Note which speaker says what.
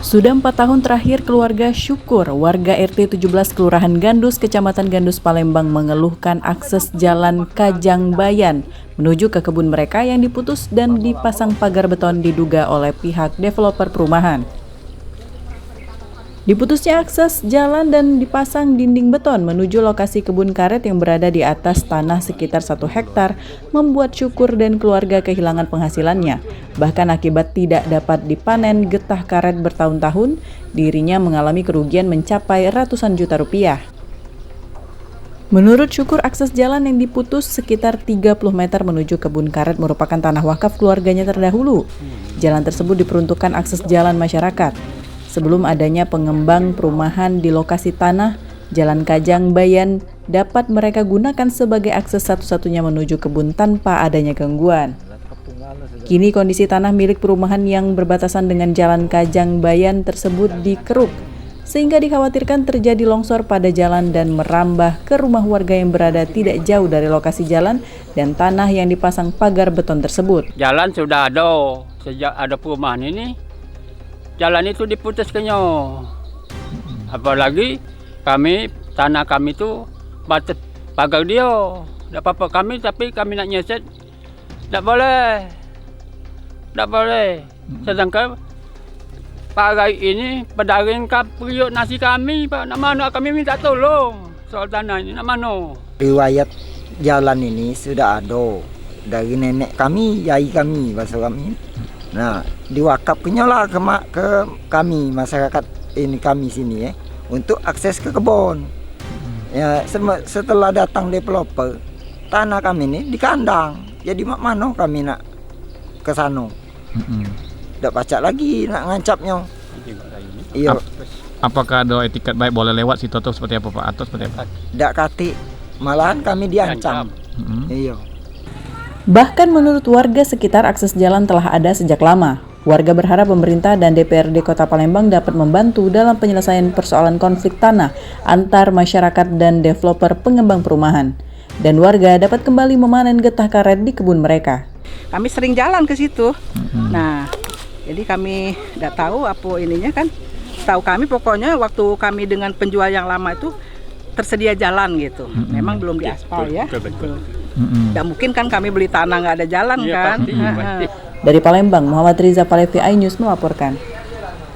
Speaker 1: Sudah 4 tahun terakhir keluarga Syukur, warga RT 17 Kelurahan Gandus, Kecamatan Gandus, Palembang mengeluhkan akses jalan Kajang Bayan menuju ke kebun mereka yang diputus dan dipasang pagar beton diduga oleh pihak developer perumahan. Diputusnya akses jalan dan dipasang dinding beton menuju lokasi kebun karet yang berada di atas tanah sekitar 1 hektar membuat Syukur dan keluarga kehilangan penghasilannya. Bahkan akibat tidak dapat dipanen getah karet bertahun-tahun, dirinya mengalami kerugian mencapai ratusan juta rupiah. Menurut Syukur, akses jalan yang diputus sekitar 30 meter menuju kebun karet merupakan tanah wakaf keluarganya terdahulu. Jalan tersebut diperuntukkan akses jalan masyarakat. Sebelum adanya pengembang perumahan di lokasi tanah, Jalan Kajang Bayan dapat mereka gunakan sebagai akses satu-satunya menuju kebun tanpa adanya gangguan. Kini kondisi tanah milik perumahan yang berbatasan dengan Jalan Kajang Bayan tersebut dikeruk, sehingga dikhawatirkan terjadi longsor pada jalan dan merambah ke rumah warga yang berada tidak jauh dari lokasi jalan dan tanah yang dipasang pagar beton tersebut.
Speaker 2: Jalan sudah ada, sejak ada perumahan ini, jalan itu diputuskannya. Apalagi tanah kami itu batas pagar dia. Tidak apa-apa kami, tapi kami nak nyeset, tidak boleh. Tidak boleh. Sedangkan pagar ini pedagang periuk nasi kami, Pak. Nak mana kami minta tolong soal tanah ini, nak mana?
Speaker 3: Riwayat jalan ini sudah ada dari nenek kami, yai kami, bahasa kami. Nah, diwakafkannya lah ke kami, masyarakat ini kami sini untuk akses ke kebun. Ya, setelah datang developer, tanah kami ini di kandang. Jadi mak mano kami nak ke sana. Tidak pacak lagi nak ngancapnya. Iya.
Speaker 4: Apakah ada etiket baik boleh lewat situ atau seperti apa Pak? Atau seperti apa?
Speaker 3: Tidak kati, malahan kami diancam. Iya.
Speaker 1: Bahkan menurut warga sekitar akses jalan telah ada sejak lama. Warga berharap pemerintah dan DPRD Kota Palembang dapat membantu dalam penyelesaian persoalan konflik tanah antar masyarakat dan developer pengembang perumahan. Dan warga dapat kembali memanen getah karet di kebun mereka.
Speaker 5: Kami sering jalan ke situ. Nah, jadi kami tidak tahu apa ininya kan. Tahu kami pokoknya waktu kami dengan penjual yang lama itu tersedia jalan gitu. Memang belum diaspal ya. Tidak mungkin kan kami beli tanah nggak ada jalan kan.
Speaker 1: Dari Palembang, Muhammad Riza, Palevi iNews melaporkan.